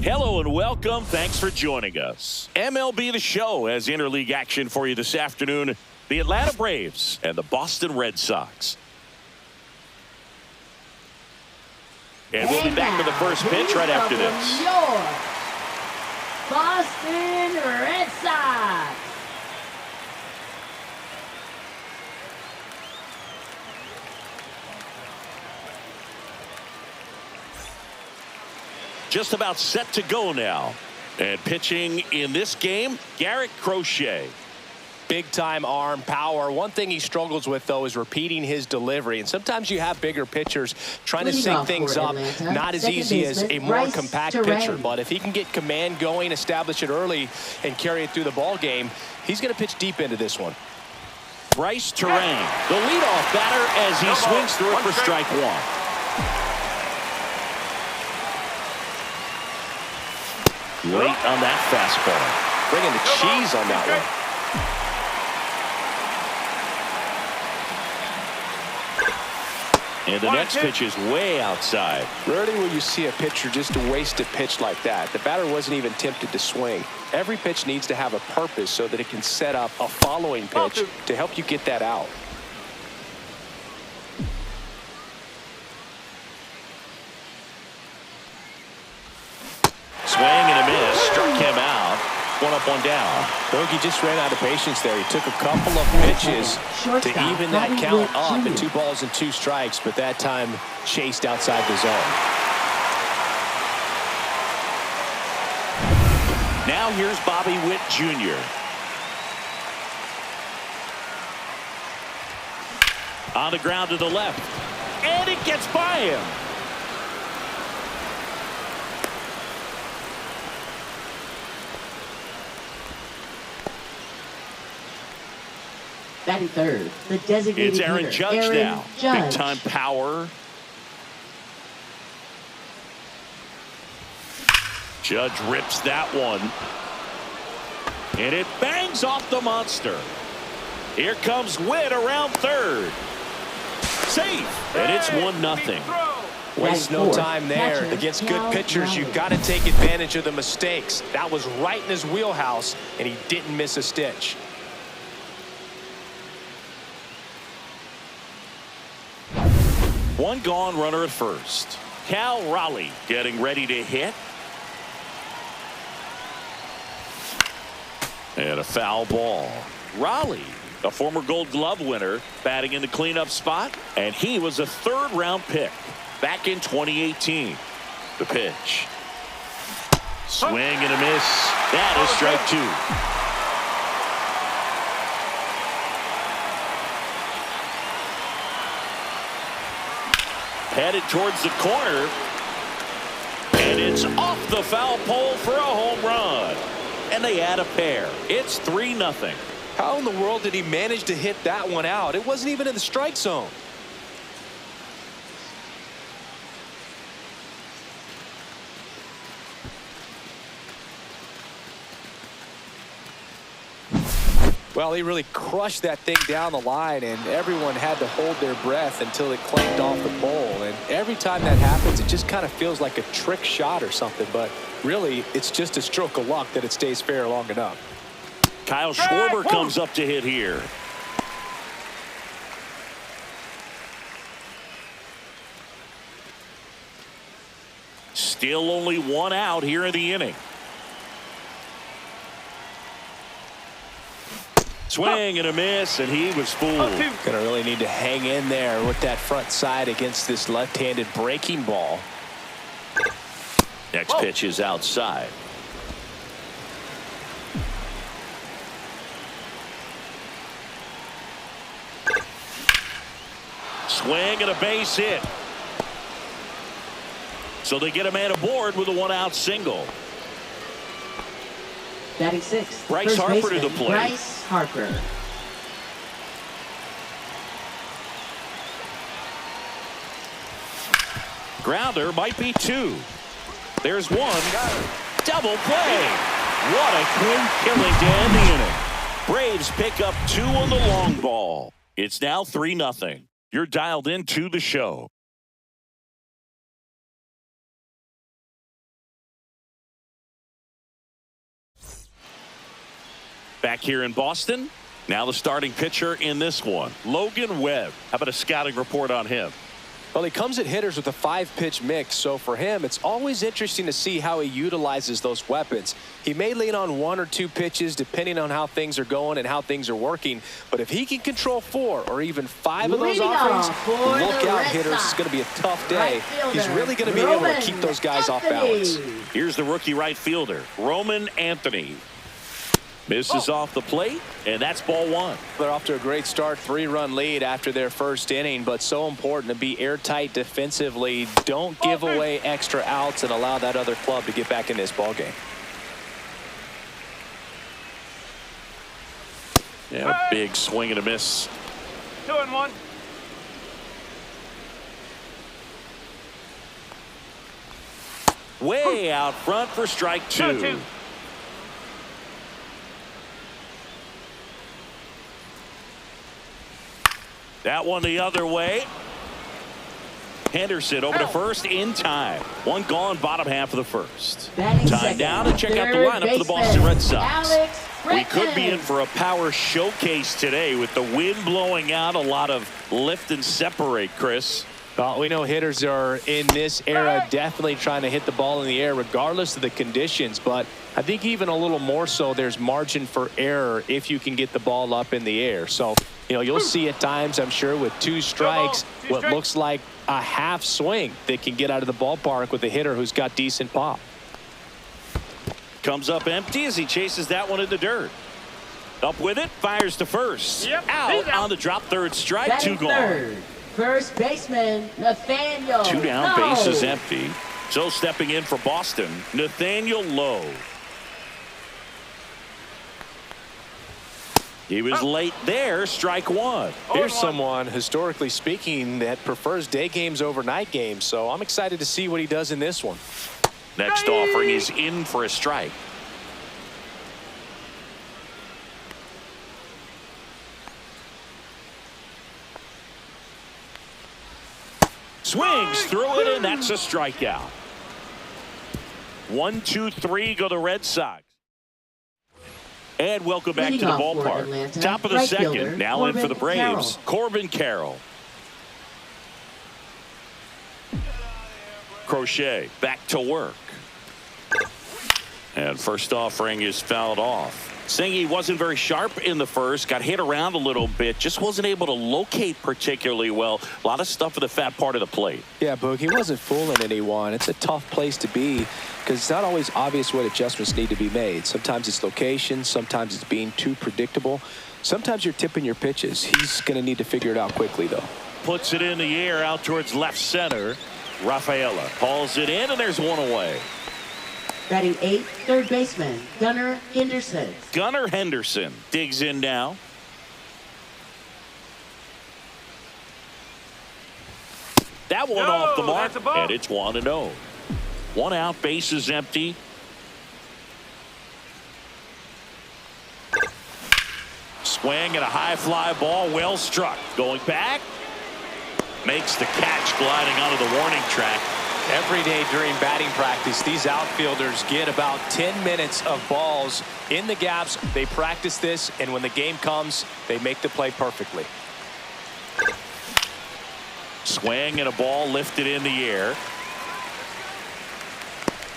Hello and welcome. Thanks for joining us. MLB The Show has interleague action for you this afternoon. The Atlanta Braves and the Boston Red Sox. And we'll be back with the first pitch right after this. Your Boston Red Sox. Just about set to go now. And pitching in this game, Garrett Crochet. Big time arm power. One thing he struggles with, though, is repeating his delivery. And sometimes you have bigger pitchers trying to sync things up. Not as easy as a more compact pitcher. But if he can get command going, establish it early, and carry it through the ball game, he's going to pitch deep into this one. Bryce Terrain, the leadoff batter as he swings through it for strike one. Late on that fastball. Bringing the cheese on that one. And the next pitch is way outside. Rarely will you see a pitcher just waste a pitch like that. The batter wasn't even tempted to swing. Every pitch needs to have a purpose so that it can set up a following pitch to help you get that out. Swing and a miss. Struck him out. One up, one down. Logan just ran out of patience there. He took a couple of pitches to even that count up at 2 balls and 2 strikes, but that time chased outside the zone. Now here's Bobby Witt Jr. On the ground to the left. And it gets by him. Batting third, the designated It's Aaron hitter, Judge now. Big time power. Judge rips that one. And it bangs off the monster. Here comes Witt around third. Safe. And it's 1-0. Waste no time there. Against good pitchers, you've got to take advantage of the mistakes. That was right in his wheelhouse, and he didn't miss a stitch. One gone, runner at first. Cal Raleigh getting ready to hit. And a foul ball. Raleigh, a former Gold Glove winner, batting in the cleanup spot, and he was a third-round pick back in 2018. The pitch. Swing and a miss. That is strike 2. Headed towards the corner. And it's off the foul pole for a home run. And they add a pair. It's 3-0. How in the world did he manage to hit that one out? It wasn't even in the strike zone. Well, he really crushed that thing down the line, and everyone had to hold their breath until it clanked off the pole. And every time that happens, it just kind of feels like a trick shot or something. But really, it's just a stroke of luck that it stays fair long enough. Kyle Schwarber comes up to hit here. Still only 1 out here in the inning. Swing and a miss, and he was fooled. Gonna really need to hang in there with that front side against this left-handed breaking ball. Next pitch is outside. Swing and a base hit. So they get a man aboard with a 1-out single. Batting sixth, Bryce Harper to the plate. Bryce Harper. Grounder might be 2. There's 1. Double play. What a clean killing to end the inning. Braves pick up 2 on the long ball. It's now 3-0. You're dialed into the show. Back here in Boston. Now the starting pitcher in this one, Logan Webb. How about a scouting report on him? Well, he comes at hitters with a 5-pitch mix, so for him, it's always interesting to see how he utilizes those weapons. He may lean on 1 or 2 pitches depending on how things are going and how things are working, but if he can control 4 or even 5 of those offerings, look out, hitters. It's going to be a tough day. He's really going to be able to keep those guys off balance. Here's the rookie right fielder, Roman Anthony. Misses off the plate, and that's ball 1. They're off to a great start, 3-run lead after their first inning, but so important to be airtight defensively. Don't give away extra outs and allow that other club to get back in this ball game. Yeah, a big swing and a miss. 2-1. Way out front for strike 2. 2-2. That one the other way. Henderson over to first in time. One gone, bottom half of the first. Time down, and check out the lineup for the Boston Red Sox. We could be in for a power showcase today with the wind blowing out, a lot of lift and separate, Chris. We know hitters are in this era definitely trying to hit the ball in the air regardless of the conditions, but I think even a little more so there's margin for error if you can get the ball up in the air. So, you know, you'll see at times, I'm sure, with 2 strikes, what looks like a half swing that can get out of the ballpark with a hitter who's got decent pop. Comes up empty as he chases that one in the dirt. Up with it, fires to first. Out on the drop, third strike, 2 gone. First baseman, Nathaniel 2 down, base is empty. So stepping in for Boston, Nathaniel Lowe. He was late there, strike 1. Here's someone, historically speaking, that prefers day games over night games, so I'm excited to see what he does in this one. Next offering is in for a strike. Swings through it, and that's a strikeout. 1, 2, 3 go the Red Sox. And welcome back to the ballpark. Top of the second, now in for the Braves, Corbin Carroll. Crochet back to work. And first offering is fouled off. Saying he wasn't very sharp in the first, got hit around a little bit, just wasn't able to locate particularly well. A lot of stuff at the fat part of the plate. Yeah, Boog, he wasn't fooling anyone. It's a tough place to be because it's not always obvious what adjustments need to be made. Sometimes it's location, sometimes it's being too predictable. Sometimes you're tipping your pitches. He's going to need to figure it out quickly, though. Puts it in the air out towards left center. Rafaela hauls it in, and there's one away. Batting 8th, third baseman, Gunnar Henderson. Gunnar Henderson digs in now. That one off the mark, and it's 1-0. 1 out, base is empty. Swing and a high fly ball, well struck. Going back, makes the catch, gliding onto the warning track. Every day during batting practice, these outfielders get about 10 minutes of balls in the gaps. They practice this, and when the game comes, they make the play perfectly. Swing and a ball lifted in the air.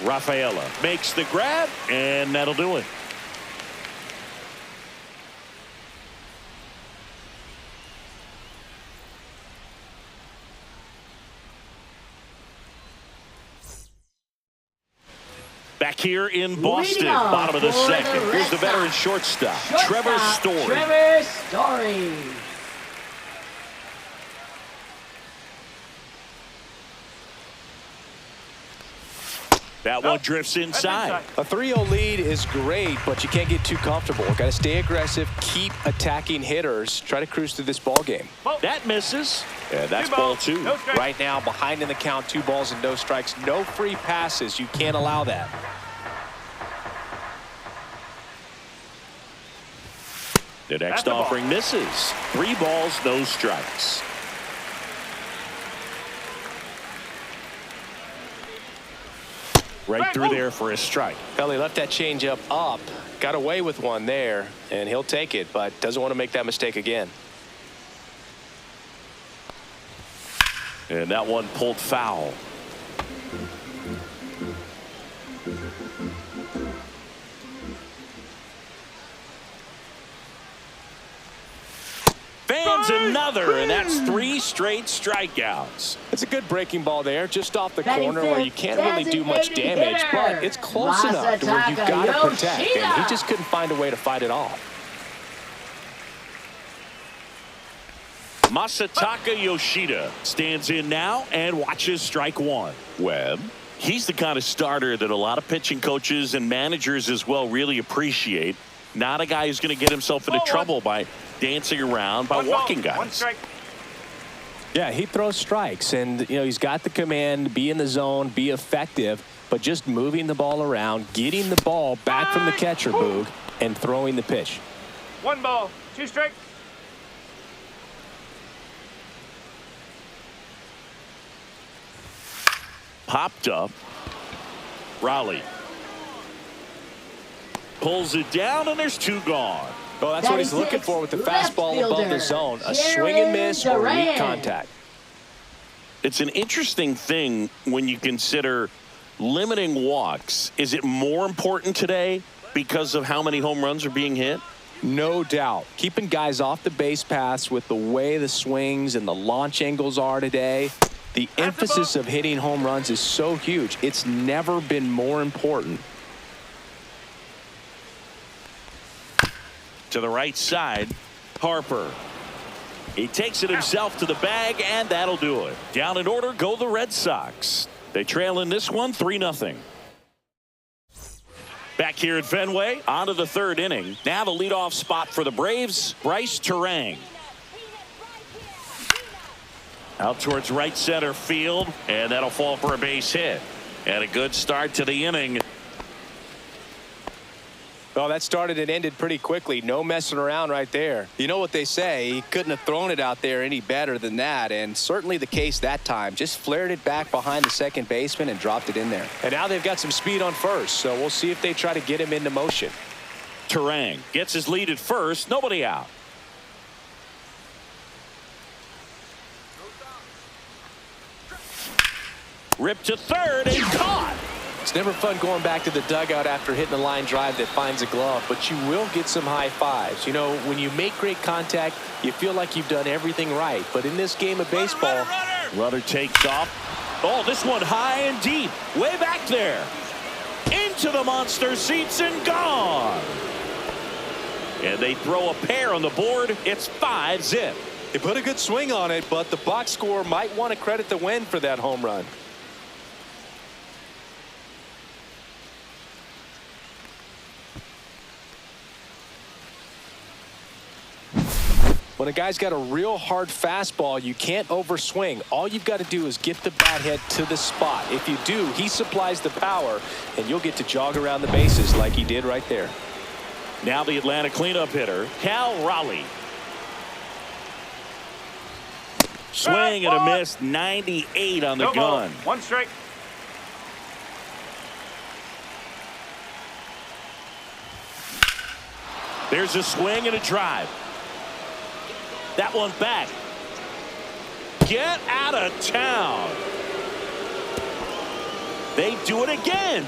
Rafaela makes the grab, and that'll do it. Back here in Boston, bottom of the second. Here's the veteran shortstop, Trevor Story. Trevor Story. That one drifts inside. A 3-0 lead is great, but you can't get too comfortable. Got to stay aggressive, keep attacking hitters, try to cruise through this ball game. That misses. And that's ball 2. Right now, behind in the count, 2 balls and no strikes. No free passes. You can't allow that. The next offering misses. 3 balls, no strikes. Right through there for a strike. Well, he left that changeup up, got away with one there, and he'll take it, but doesn't want to make that mistake again. And that one pulled foul. Fans another, and that's 3 straight strikeouts. It's a good breaking ball there, just off the corner where you can't really do much damage, but it's close enough to where you've got to protect, and he just couldn't find a way to fight it off. Masataka Yoshida stands in now and watches strike 1. Webb, he's the kind of starter that a lot of pitching coaches and managers as well really appreciate. Not a guy who's going to get himself into trouble by dancing around, by walking guys. Yeah, he throws strikes, and he's got the command, be in the zone, be effective, but just moving the ball around, getting the ball back from the catcher, Boog, and throwing the pitch. 1 ball, 2 strikes. Popped up. Raleigh pulls it down, and there's 2 gone. Well, that's what he's looking for with the fastball above the zone. A swing and miss or weak contact. It's an interesting thing when you consider limiting walks. Is it more important today because of how many home runs are being hit? No doubt. Keeping guys off the base paths with the way the swings and the launch angles are today. The emphasis of hitting home runs is so huge. It's never been more important. To the right side, Harper. He takes it himself to the bag, and that'll do it. Down in order go the Red Sox. They trail in this one 3-0. Back here at Fenway, on to the 3rd inning. Now the leadoff spot for the Braves, Bryce Terang. Out towards right center field, and that'll fall for a base hit. And a good start to the inning. Well, that started and ended pretty quickly. No messing around right there. You know what they say, he couldn't have thrown it out there any better than that, and certainly the case that time. Just flared it back behind the second baseman and dropped it in there. And now they've got some speed on first, so we'll see if they try to get him into motion. Terang gets his lead at first, nobody out. Ripped to third and caught. It's never fun going back to the dugout after hitting a line drive that finds a glove, but you will get some high fives. You know, when you make great contact, you feel like you've done everything right. But in this game of baseball, runner takes off. Oh, this one high and deep, way back there. Into the monster seats and gone. And they throw a pair on the board. It's 5-zip. They put a good swing on it, but the box score might want to credit the win for that home run. When a guy's got a real hard fastball, you can't overswing. All you've got to do is get the bat head to the spot. If you do, he supplies the power, and you'll get to jog around the bases like he did right there. Now the Atlanta cleanup hitter, Cal Raleigh. Swing and a miss, 98 on the gun. 1 strike. There's a swing and a drive. That one back. Get out of town. They do it again.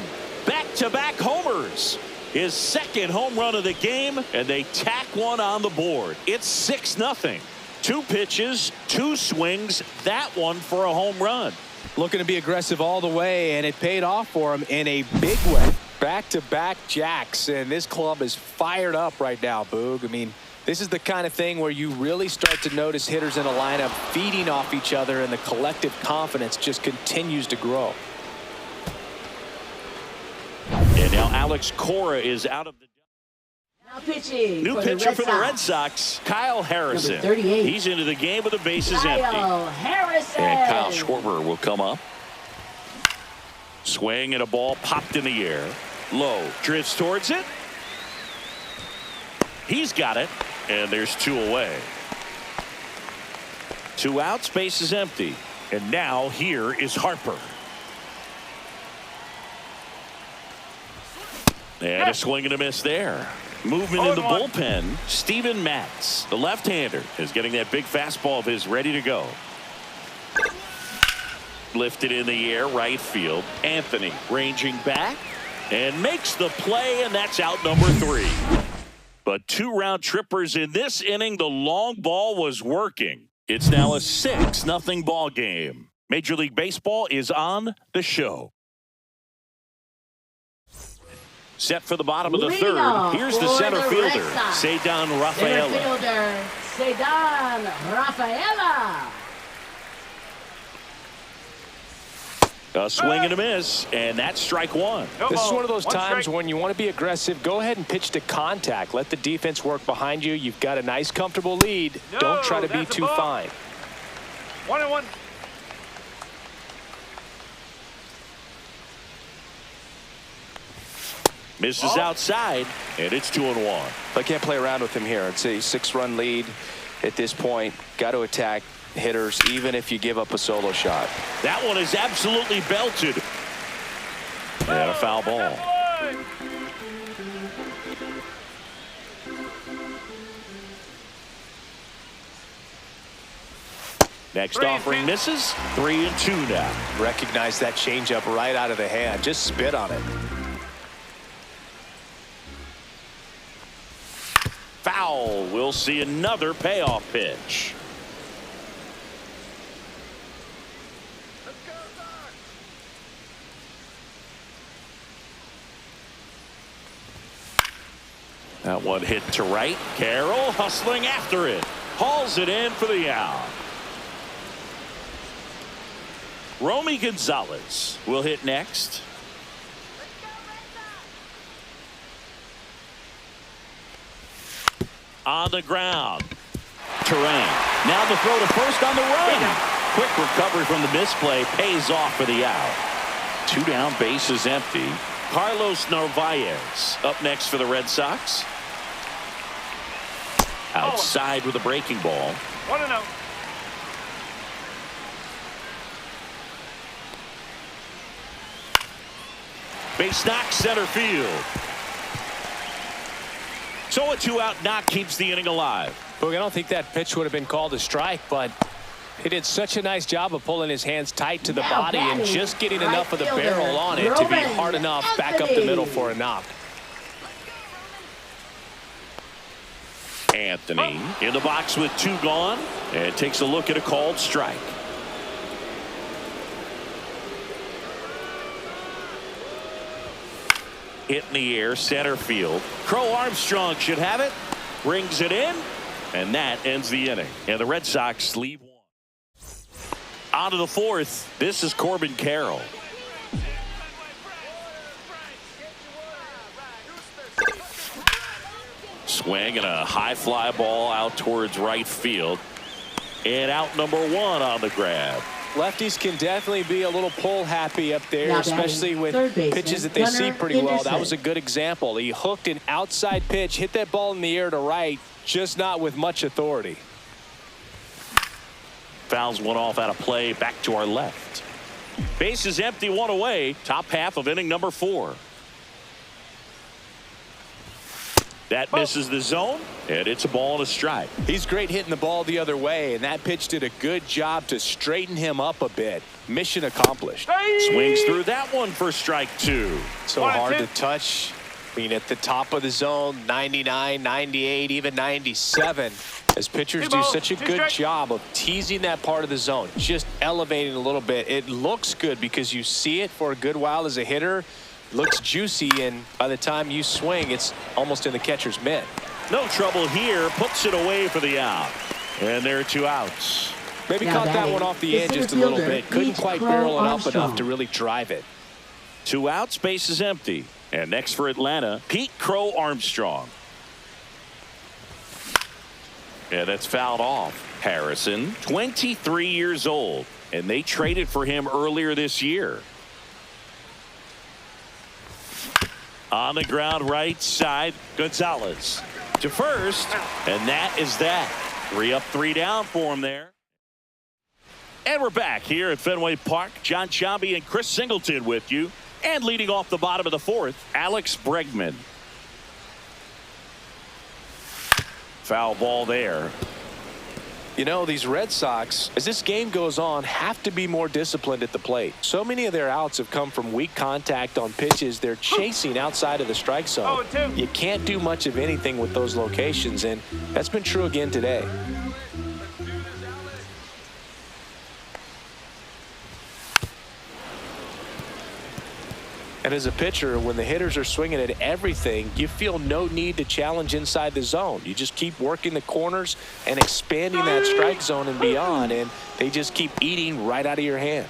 Back-to-back homers. His 2nd home run of the game, and they tack one on the board. It's 6-0. 2 pitches, 2 swings, that one for a home run. Looking to be aggressive all the way, and it paid off for him in a big way. Back-to-back jacks, and this club is fired up right now, Boog. I mean, this is the kind of thing where you really start to notice hitters in a lineup feeding off each other, and the collective confidence just continues to grow. And now Alex Cora is out of the... Now pitching New pitcher for the Red Sox, Kyle Harrison. Number 38. He's into the game with the bases empty. Kyle Harrison. And Kyle Schwarber will come up. Swing and a ball popped in the air. Low drifts towards it. He's got it. And there's 2 away. 2 outs, base is empty. And now here is Harper. And a swing and a miss there. Movement in the bullpen. Steven Matz, the left-hander, is getting that big fastball of his ready to go. Lifted in the air, right field. Anthony ranging back and makes the play, and that's out number 3. But 2 round trippers in this inning. The long ball was working. It's now a 6-0 ball game. Major League Baseball is on the show. Set for the bottom of the third. Here's the center fielder, Ceddanne Rafaela. Center fielder, Ceddanne Rafaela. A swing and a miss, and that's strike 1. This is one of those times when you want to be aggressive. Go ahead and pitch to contact. Let the defense work behind you. You've got a nice, comfortable lead. Don't try to be too fine. 1-1. Misses outside, and it's 2-1. I can't play around with him here. It's a 6-run lead at this point. Got to attack hitters, even if you give up a solo shot. That one is absolutely belted. And a foul ball. Next offering misses. 3-2 now. Recognize that changeup right out of the hand. Just spit on it. Foul. We'll see another payoff pitch. That one hit to right. Carroll hustling after it. Hauls it in for the out. Romy Gonzalez will hit next. On the ground. Terrain. Now the throw to first on the run. Quick recovery from the misplay pays off for the out. 2 down, bases empty. Carlos Narvaez up next for the Red Sox. Outside with a breaking ball. 1-0. Base knock, center field. So a 2-out knock keeps the inning alive. Look, I don't think that pitch would have been called a strike, but he did such a nice job of pulling his hands tight to the body and just getting enough of the barrel on it to be hard enough back up the middle for a knock. Anthony in the box with 2 gone and takes a look at a called strike. Hit in the air, center field. Crow Armstrong should have it. Brings it in, and that ends the inning. And the Red Sox leave 1. On to the 4th. This is Corbin Carroll. Swing and a high fly ball out towards right field. And out number 1 on the grab. Lefties can definitely be a little pull happy up there, especially with pitches that they see pretty well. That was a good example. He hooked an outside pitch, hit that ball in the air to right, just not with much authority. Fouls one off out of play, back to our left. Base is empty, 1 away. Top half of inning number 4. That misses the zone, and it's a ball and a strike. He's great hitting the ball the other way, and that pitch did a good job to straighten him up a bit. Mission accomplished. Swings through that one for strike 2. So hard to touch. I mean, at the top of the zone, 99, 98, even 97. As pitchers do such a good job of teasing that part of the zone, just elevating a little bit. It looks good because you see it for a good while as a hitter. Looks juicy, and by the time you swing, it's almost in the catcher's mitt. No trouble here. Puts it away for the out. And there are 2 outs. Maybe caught that one off the edge just a little bit. Couldn't quite barrel it up enough to really drive it. 2 outs, base is empty. And next for Atlanta, Pete Crow Armstrong. Yeah, that's fouled off. Harrison, 23 years old, and they traded for him earlier this year. On the ground, right side, Gonzalez to first, and that is that. 3 up, 3 down for him there. And we're back here at Fenway Park. John Chambi and Chris Singleton with you. And leading off the bottom of the fourth, Alex Bregman. Foul ball there. You know, these Red Sox, as this game goes on, have to be more disciplined at the plate. So many of their outs have come from weak contact on pitches they're chasing outside of the strike zone. You can't do much of anything with those locations, and that's been true again today. And as a pitcher, when the hitters are swinging at everything, you feel no need to challenge inside the zone. You just keep working the corners and expanding that strike zone and beyond, and they just keep eating right out of your hand.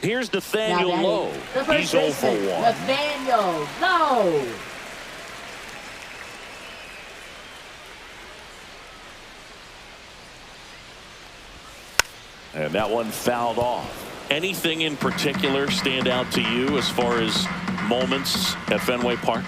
Here's Nathaniel Lowe. He's 0 for 1. Nathaniel Lowe. And that one fouled off. Anything in particular stand out to you as far as moments at Fenway Park?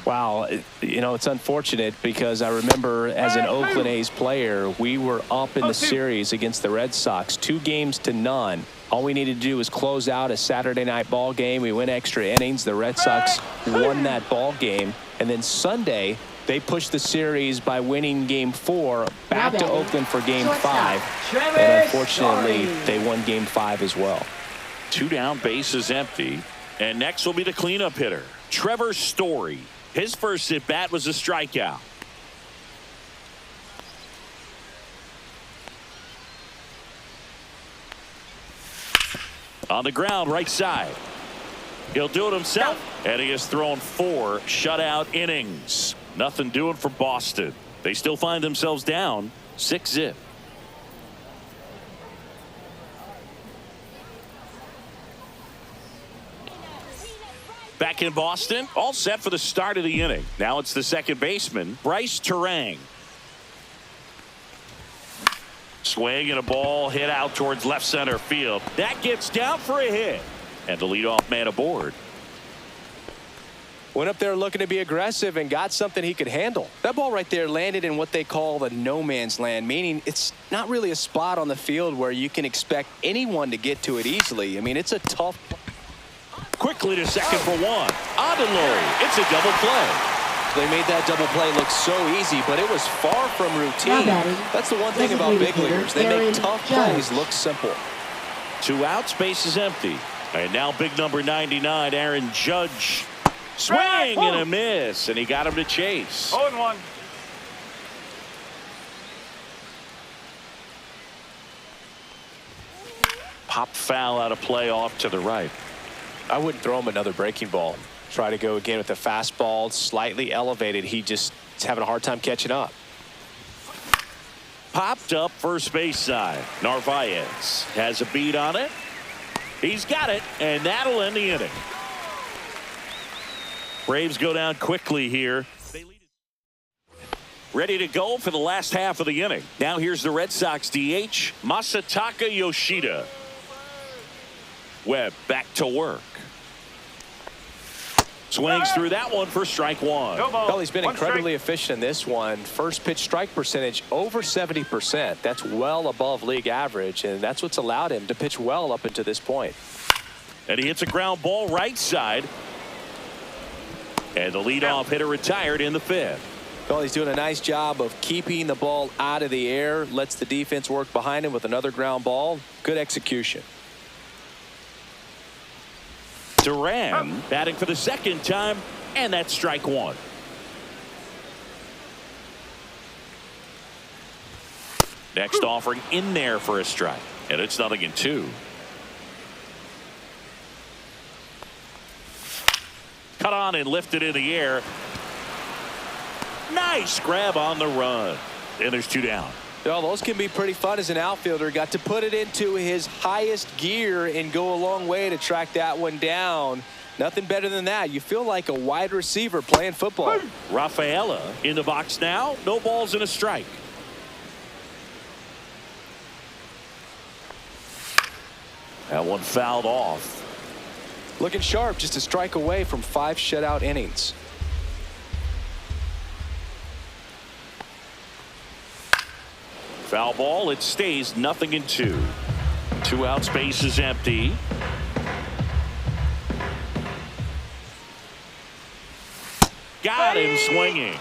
Wow, you know, it's unfortunate because I remember as an Oakland A's player, we were up in the series against the Red Sox, 2-0. All we needed to do was close out a Saturday night ball game. We went extra innings. The Red Sox won that ball game. And then Sunday, they pushed the series by winning Game 4 back to Oakland for Game 5. And unfortunately, they won Game 5 as well. 2 down, bases empty. And next will be the cleanup hitter, Trevor Story. His first at bat was a strikeout. On the ground, right side. He'll do it himself, and he has thrown 4 shutout innings. Nothing doing for Boston. They still find themselves down 6-0. Back in Boston, all set for the start of the inning. Now it's the second baseman, Bryce Terang. Swing and a ball hit out towards left center field. That gets down for a hit. And the leadoff man aboard. Went up there looking to be aggressive and got something he could handle. That ball right there landed in what they call the no man's land, meaning it's not really a spot on the field where you can expect anyone to get to it easily. I mean, it's a tough. Quickly to second for 1. Adelori. It's a double play. They made that double play look so easy, but it was far from routine. That's the one thing about big leaguers. They make tough plays look simple. 2 outs, base is empty. And now big number 99, Aaron Judge. Swing and a miss, and he got him to chase. 0-1. Pop foul out of play off to the right. I wouldn't throw him another breaking ball. Try to go again with the fastball, slightly elevated. He just is having a hard time catching up. Popped up first base side. Narvaez has a beat on it. He's got it, and that'll end the inning. Braves go down quickly here. They lead it. Ready to go for the last half of the inning. Now here's the Red Sox DH, Masataka Yoshida. Webb back to work. Swings through that one for strike 1. Well, he's been incredibly efficient in this one. First pitch strike percentage over 70%. That's well above league average, and that's what's allowed him to pitch well up until this point. And he hits a ground ball right side. And the leadoff hitter retired in the 5th. Well, he's doing a nice job of keeping the ball out of the air. Lets the defense work behind him with another ground ball. Good execution. Duran batting for the second time, and that's strike 1. Next offering in there for a strike, and it's 0-2. Cut on and lifted in the air. Nice grab on the run, and there's 2 down. Well, those can be pretty fun as an outfielder. Got to put it into his highest gear and go a long way to track that one down. Nothing better than that. You feel like a wide receiver playing football. Rafaela in the box now. No balls and a strike. That one fouled off. Looking sharp, just a strike away from 5 shutout innings. Foul ball. It stays 0-2. 2 outs, base is empty. Got him swinging.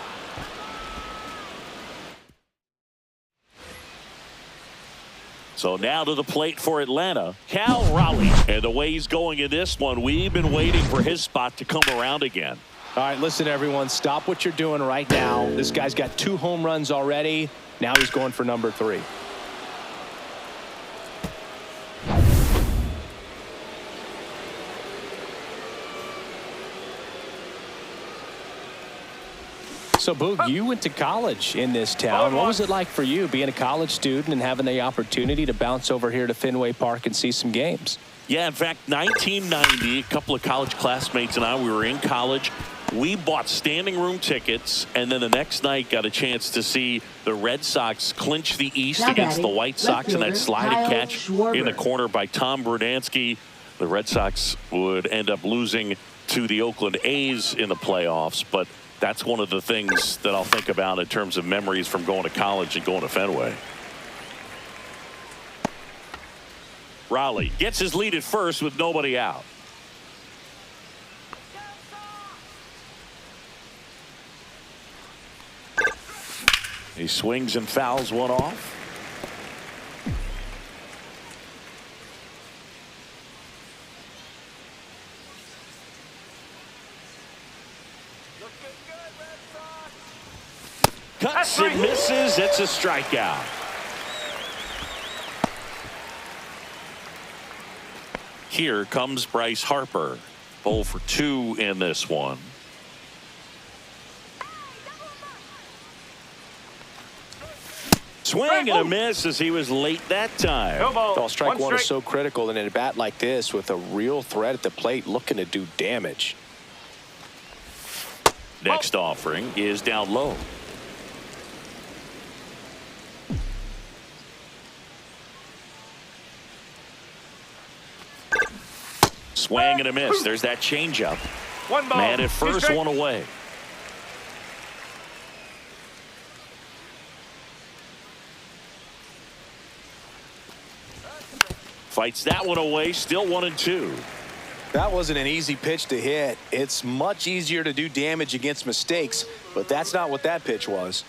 So now to the plate for Atlanta, Cal Raleigh. And the way he's going in this one, we've been waiting for his spot to come around again. All right, listen, everyone, stop what you're doing right now. This guy's got 2 home runs already. Now he's going for number 3. So, Boog, you went to college in this town. What was it like for you being a college student and having the opportunity to bounce over here to Fenway Park and see some games? Yeah, in fact, 1990, a couple of college classmates and I, we were in college. We bought standing room tickets, and then the next night got a chance to see the Red Sox clinch the East against the White Sox in that sliding catch in the corner by Tom Brudansky. The Red Sox would end up losing to the Oakland A's in the playoffs, but that's one of the things that I'll think about in terms of memories from going to college and going to Fenway. Raleigh gets his lead at first with nobody out. He swings and fouls one off. Cuts and misses. It's a strikeout. Here comes Bryce Harper. 0 for 2 in this one. Swing and a miss as he was late that time. Well, strike one is so critical in a bat like this with a real threat at the plate looking to do damage. Next offering is down low. Swing and a miss. There's that changeup. Man at first, one away. Fights that one away. Still 1-2. That wasn't an easy pitch to hit. It's much easier to do damage against mistakes, but that's not what that pitch was.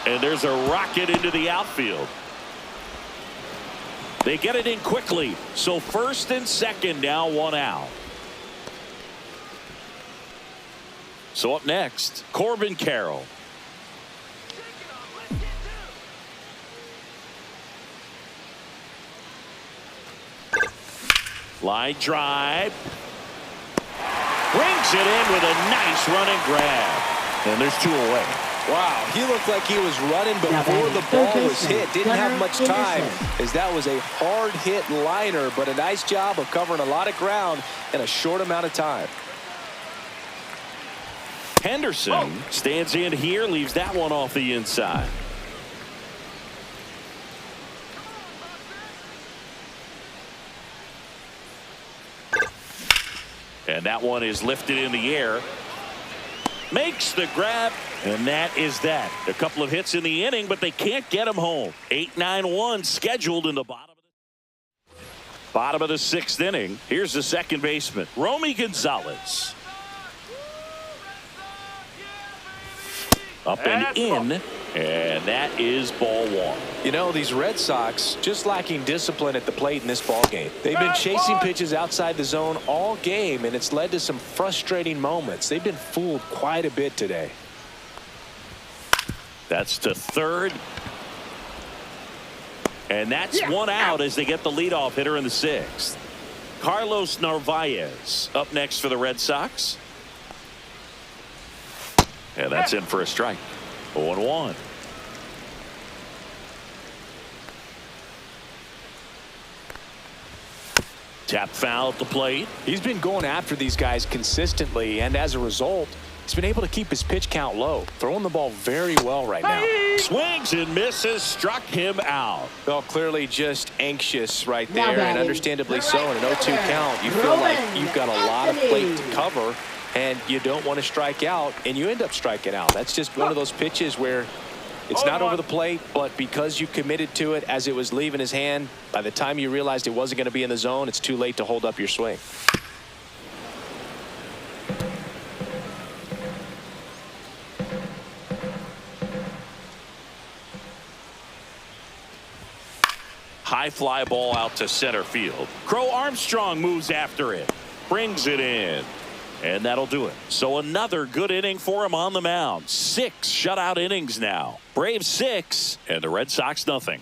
And there's a rocket into the outfield. They get it in quickly. So first and second, now 1 out. So up next, Corbin Carroll. Line drive. Brings it in with a nice running grab. And there's 2 away. Wow, he looked like he was running before the ball was hit. Didn't have much time, as that was a hard hit liner, but a nice job of covering a lot of ground in a short amount of time. Henderson stands in here, leaves that one off the inside. And that one is lifted in the air. Makes the grab, and that is that. A couple of hits in the inning, but they can't get him home. 8-9-1 scheduled in the bottom of the 6th inning. Here's the second baseman, Romy Gonzalez. Up and in, and that is ball 1. You know, these Red Sox just lacking discipline at the plate in this ball game. They've been chasing pitches outside the zone all game, and it's led to some frustrating moments. They've been fooled quite a bit today. That's to third. And that's 1 out as they get the leadoff hitter in the 6th. Carlos Narvaez up next for the Red Sox. And that's in for a strike. 0-1. Tap foul at the plate. He's been going after these guys consistently, and as a result, he's been able to keep his pitch count low, throwing the ball very well right now. Swings and misses, struck him out. Well, clearly just anxious right there, and understandably so. In an 0-2 count, you feel like you've got a lot of plate to cover, and you don't want to strike out, and you end up striking out. That's just one of those pitches where it's not over the plate, but because you committed to it as it was leaving his hand, by the time you realized it wasn't going to be in the zone, it's too late to hold up your swing. High fly ball out to center field. Crow Armstrong moves after it. Brings it in. And that'll do it. So another good inning for him on the mound. 6 shutout innings now. Braves 6 and the Red Sox nothing.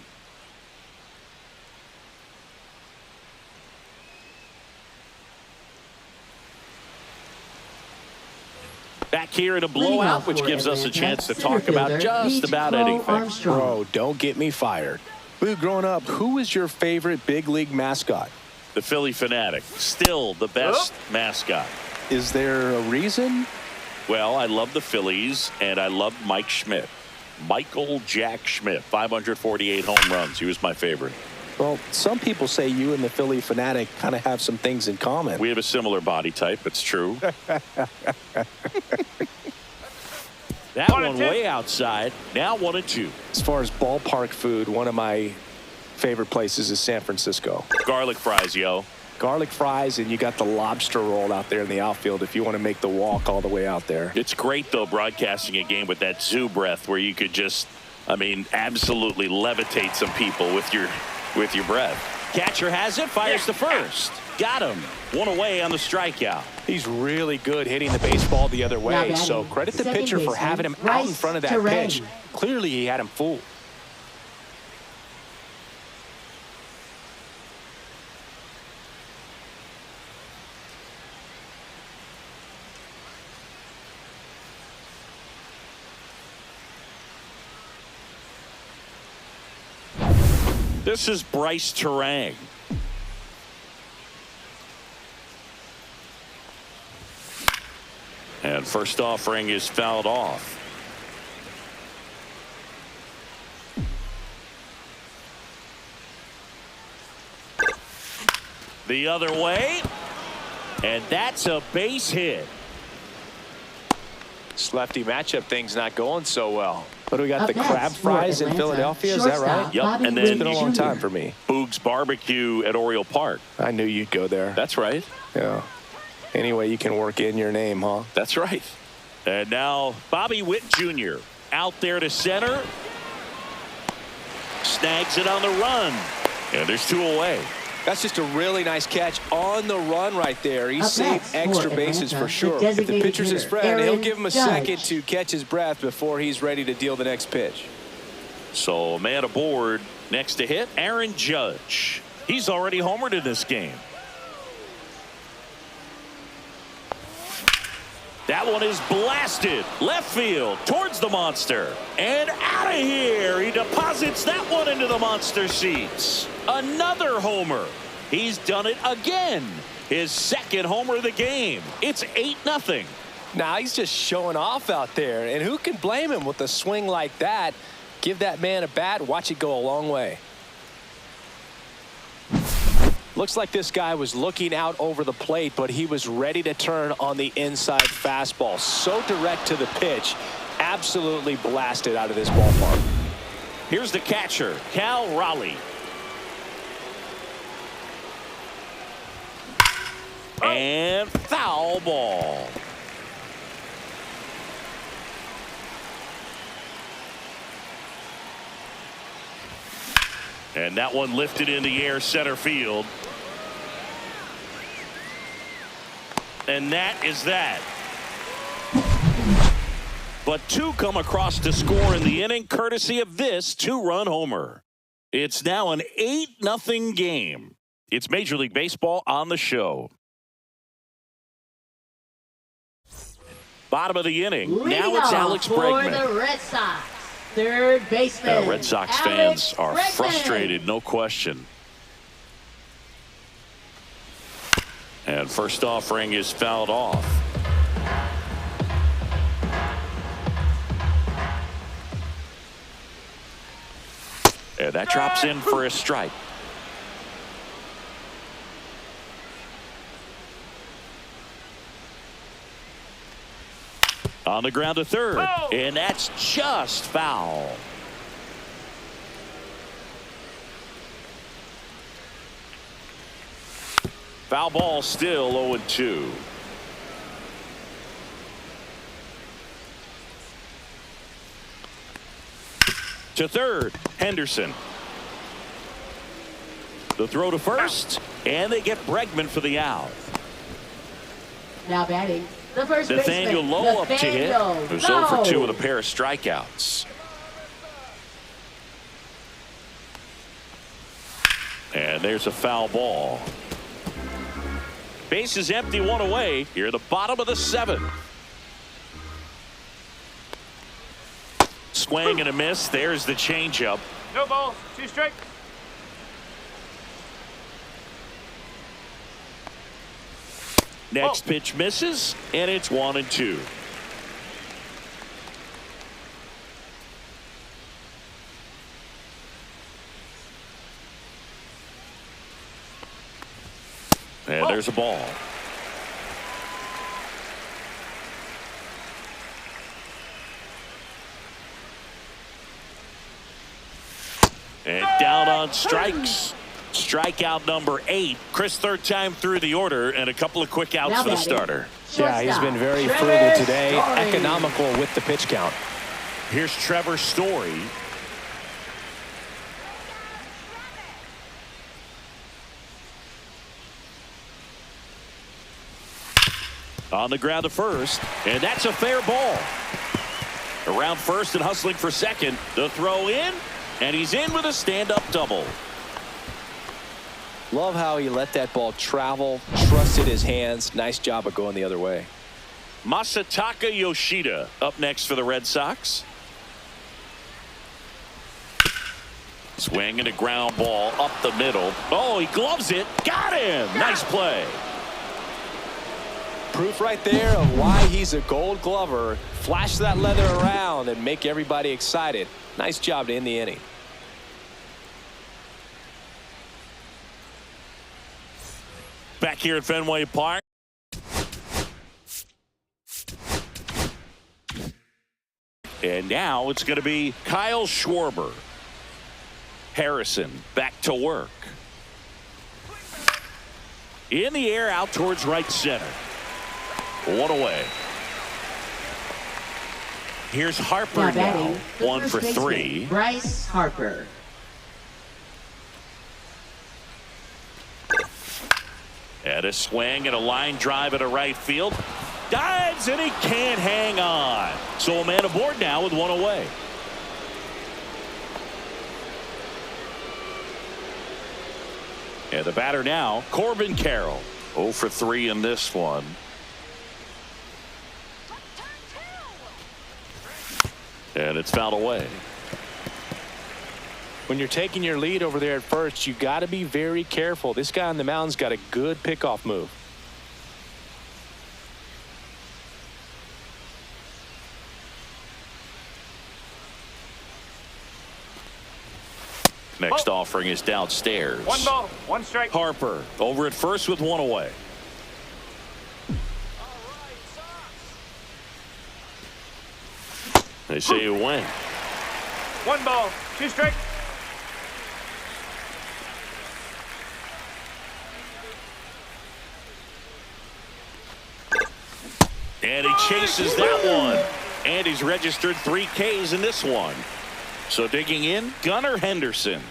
Back here in a blowout, which gives us a chance to talk about just about anything. Bro, don't get me fired. Lou, growing up, who was your favorite big league mascot? The Philly Fanatic. Still the best mascot. Is there a reason? Well, I love the Phillies, and I love Mike Schmidt. Michael Jack Schmidt, 548 home runs. He was my favorite. Well, some people say you and the Philly Fanatic kind of have some things in common. We have a similar body type. It's true. That one way outside. Now 1-2. As far as ballpark food, one of my favorite places is San Francisco. Garlic fries, yo. Garlic fries, and you got the lobster roll out there in the outfield if you want to make the walk all the way out there. It's great, though, broadcasting a game with that zoo breath where you could just, I mean, absolutely levitate some people with your breath. Catcher has it, fires to first. Got him. One away on the strikeout. He's really good hitting the baseball the other way, so credit the pitcher for having him out in front of that pitch. Clearly, he had him fooled. This is Bryce Terang. And first offering is fouled off. The other way. And that's a base hit. This lefty matchup thing's not going so well. But we got the crab fries in Philadelphia, is that right? Yep, and then it's been a long time for me. Boog's Barbecue at Oriole Park. I knew you'd go there. That's right. Yeah. Anyway, you can work in your name, huh? That's right. And now Bobby Witt Jr. out there to center. Snags it on the run. And there's 2 away. That's just a really nice catch on the run right there. He saved extra bases for sure. If the pitcher's his friend, he'll give him a second to catch his breath before he's ready to deal the next pitch. So a man aboard next to hit, Aaron Judge. He's already homered in this game. That one is blasted left field towards the monster and out of here. He deposits that one into the monster seats. Another homer. He's done it again. His second homer of the game. It's 8-0. Now he's just showing off out there, and who can blame him with a swing like that? Give that man a bat, watch it go a long way. Looks like this guy was looking out over the plate, but he was ready to turn on the inside fastball. So direct to the pitch, absolutely blasted out of this ballpark. Here's the catcher, Cal Raleigh. And foul ball. And that one lifted in the air center field. And that is that. But 2 come across to score in the inning, courtesy of this 2-run homer. It's now an 8-0 game. It's Major League Baseball on the show. Bottom of the inning. Now it's Alex Bregman. For the Red Sox, third baseman. Red Sox fans are frustrated, no question. And first offering is fouled off. And that drops in for a strike. On the ground to third, and that's just foul. Foul ball, still 0-2. To third, Henderson. The throw to first, and they get Bregman for the out. Now batting, the first Nathaniel baseman, Lowe up to hit, Nathaniel who's 0 for 2 Lowe. with a pair of strikeouts. And there's a foul ball. Base is empty, 1 away. Here at the bottom of the 7th. Swing and a miss. There's the changeup. No ball. 2 strike. Next pitch misses, and it's 1-2. And there's a ball. And down on strikes. Strikeout number 8. Chris, third time through the order, and a couple of quick outs Now for the batting, starter. Yeah, he's been very Trevor frugal today, Story. economical with the pitch count. Here's Trevor Story. On the ground to first, and that's a fair ball. Around first and hustling for second. The throw in, and he's in with a stand-up double. Love how he let that ball travel, trusted his hands. Nice job of going the other way. Masataka Yoshida up next for the Red Sox. Swing and a ground ball up the middle. Oh, he gloves it. Got him. Nice play. Proof right there of why he's a Gold Glover. Flash that leather around and make everybody excited. Nice job to end the inning. Back here at Fenway Park. And now it's going to be Kyle Schwarber. Harrison back to work. In the air, out towards right center. 1 away. Here's Harper Now now. batting, the 1 first for baseman, 3. Bryce Harper. And a swing and a line drive at a right field. Dives, and he can't hang on. So a man aboard now with 1 away. And the batter now, Corbin Carroll. 0 for 3 in this one. And it's fouled away. When you're taking your lead over there at first, you got to be very careful. This guy on the mound's got a good pickoff move. Next offering is downstairs. 1 ball. 1 strike. Harper over at first with 1 away. They say you win. 1 ball. 2 strike. And he chases that one. And he's registered 3 Ks in this one. So digging in, Gunnar Henderson.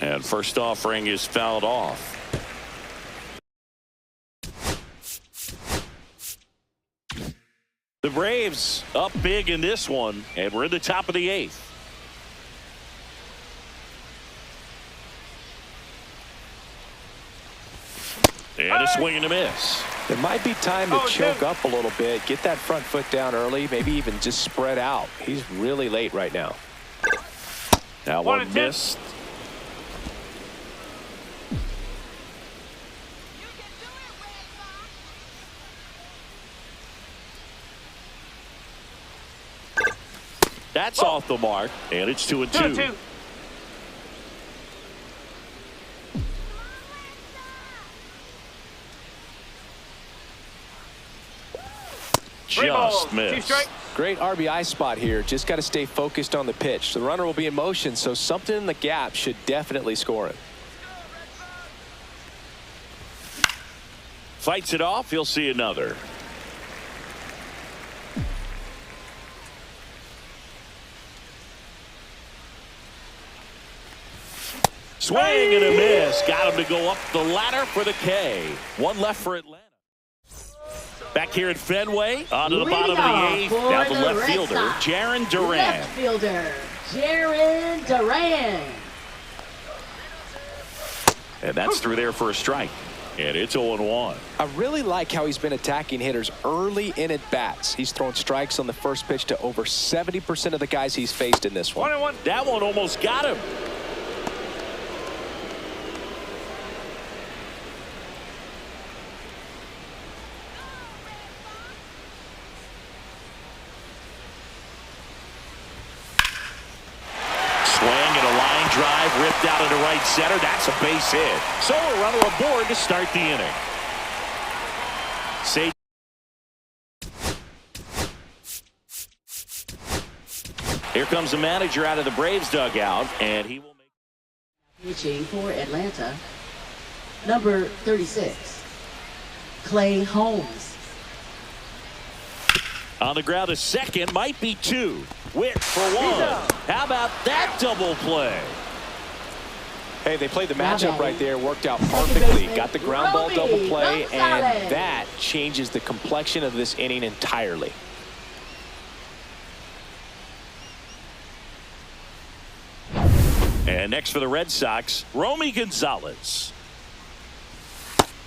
And first offering is fouled off. The Braves up big in this one, and we're in the top of the 8th. And a swing and a miss. There might be time to choke up a little bit, get that front foot down early, maybe even just spread out. He's really late right now. Now 1 missed. That's off the mark, and it's 2-2. 2-2. Just missed. Great RBI spot here. Just got to stay focused on the pitch. The runner will be in motion, so something in the gap should definitely score it. Fights it off. He'll see another. Swing and a miss. Got him to go up the ladder for the K. One left for Atlanta. Back here at Fenway, onto the bottom of the eighth. Now the left fielder, Jarren Duran. Left fielder, Jarren Duran. And that's through there for a strike. And it's 0-1. I really like how he's been attacking hitters early in at bats. He's thrown strikes on the first pitch to over 70% of the guys he's faced in this one. 1-1. That one almost got him. Drive ripped out into right center. That's a base hit. So a runner aboard to start the inning. Here comes the manager out of the Braves dugout, and he will make. Pitching for Atlanta, number 36, Clay Holmes. On the ground to second, might be two. Witt for one. How about that double play? Hey, they played the matchup right there, worked out perfectly. Got the ground ball double play, and that changes the complexion of this inning entirely. And next for the Red Sox, Romy Gonzalez.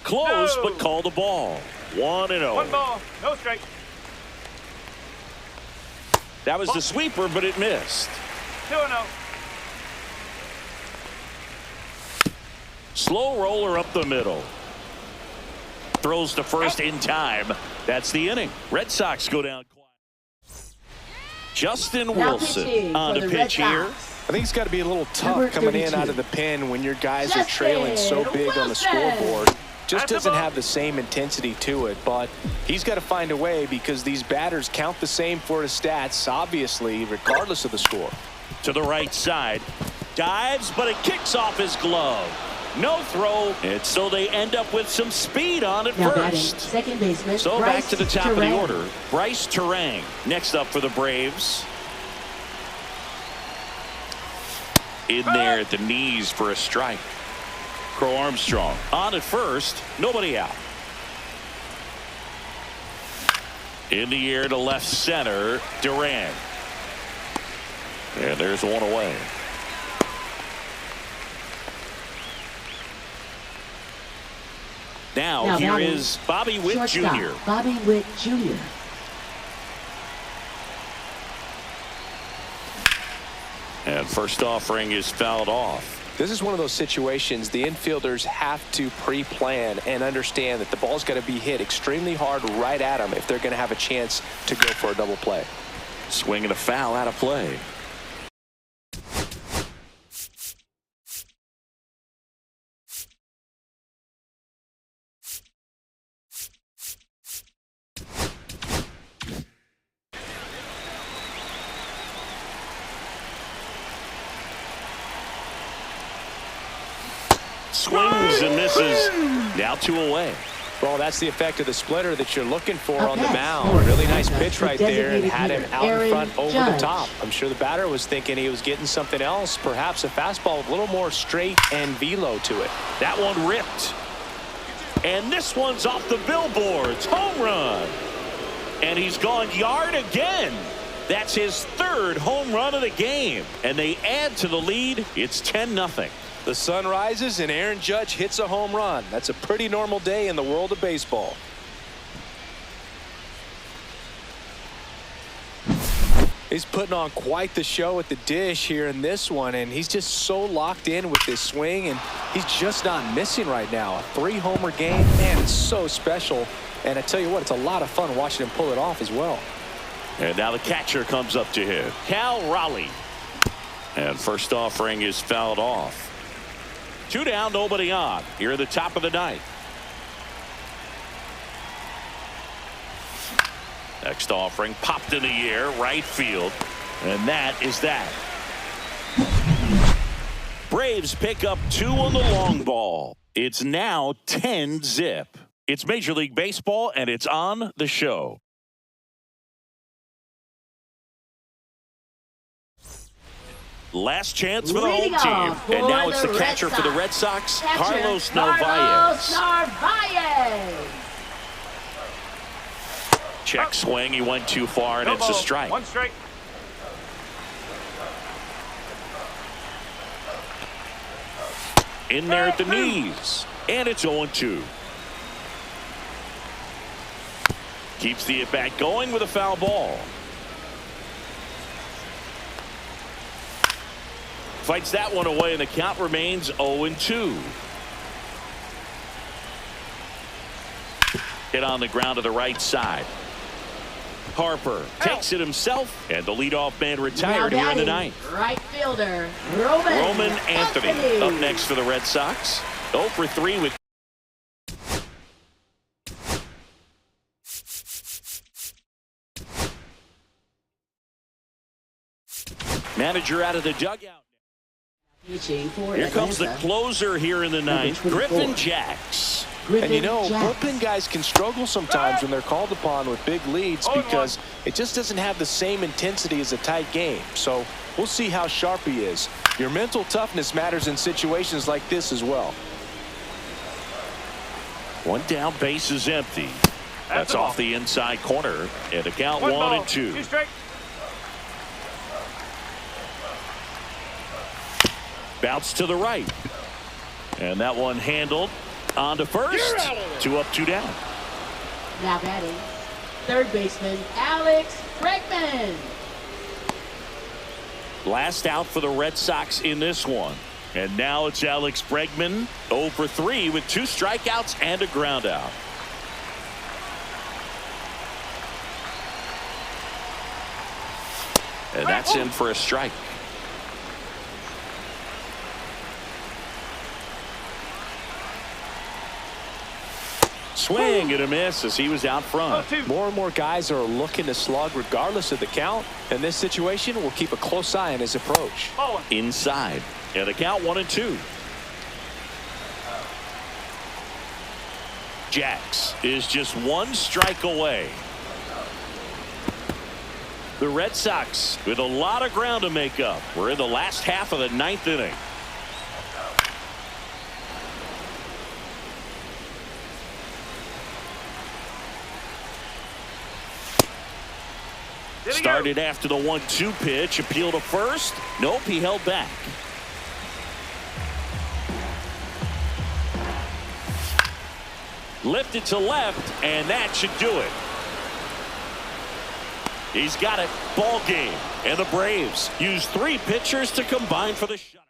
Close, but called the ball. 1-0. 1 ball, no strike. That was the sweeper, but it missed. 2-0. Slow roller up the middle. Throws to first in time. That's the inning. Red Sox go down quiet. Justin Wilson on the pitch here. I think it's got to be a little tough coming in out of the pen when your guys are trailing so big on the scoreboard. Just doesn't have the same intensity to it, but he's got to find a way because these batters count the same for his stats, obviously, regardless of the score. To the right side. Dives, but it kicks off his glove. No throw, and so they end up with some speed on at first. Second baseman, so back to the top of the order. Bryce Terang next up for the Braves. In there at the knees for a strike. Crow Armstrong on at first, nobody out. In the air to left center, Duran. And there's one away. Now here is Bobby Witt Jr. Bobby Witt Jr. And first offering is fouled off. This is one of those situations the infielders have to pre-plan and understand that the ball's got to be hit extremely hard right at them if they're going to have a chance to go for a double play. Swing and a foul out of play. Swings and misses. Now 2 away. Well, that's the effect of the splitter that you're looking for on the mound. Really nice pitch right there and had him out in front over the top. I'm sure the batter was thinking he was getting something else, perhaps a fastball with a little more straight and velo to it. That one ripped. And this one's off the billboards. Home run. And he's gone yard again. That's his 3rd home run of the game. And they add to the lead. It's 10-0. The sun rises and Aaron Judge hits a home run. That's a pretty normal day in the world of baseball. He's putting on quite the show at the dish here in this one, and he's just so locked in with this swing, and he's just not missing right now. A 3-homer game, man, it's so special. And I tell you what, it's a lot of fun watching him pull it off as well. And now the catcher comes up to him, Cal Raleigh. And first offering is fouled off. 2 down, nobody on. Here at the top of the 9th. Next offering popped in the air, right field. And that is that. Braves pick up 2 on the long ball. It's now 10-0. It's Major League Baseball, and it's on the show. Last chance for the home team. And now it's the catcher for the Red Sox, Carlos Narvaez. Check swing. He went too far, and it's a strike. 1 strike. In there at the knees. And it's 0-2. Keeps the at-bat going with a foul ball. Fights that one away, and the count remains 0-2. Hit on the ground to the right side. Harper takes it himself, and the leadoff man retired here in the ninth. Right fielder, Roman Anthony up next for the Red Sox. 0 for 3 with manager out of the dugout. Here comes the closer here in the ninth, Griffin Jacks. And you know, bullpen guys can struggle sometimes when they're called upon with big leads because it just doesn't have the same intensity as a tight game. So we'll see how sharp he is. Your mental toughness matters in situations like this as well. One down, base is empty. That's off the inside corner, and the count 1-2. 2 strike. Bounce to the right, and that one handled on to first. 2 up, 2 down. Now batting, third baseman Alex Bregman. Last out for the Red Sox in this one. And now it's Alex Bregman, 0 for 3 with 2 strikeouts and a ground out. And that's in for a strike. Swing and a miss as he was out front. More and more guys are looking to slug regardless of the count. In this situation, we'll keep a close eye on his approach. Inside. And the count 1-2. Jacks is just 1 strike away. The Red Sox with a lot of ground to make up. We're in the last half of the 9th inning. Started after the 1-2 pitch. Appeal to first. Nope, he held back. Lifted to left, and that should do it. He's got it. Ball game. And the Braves use 3 pitchers to combine for the shot.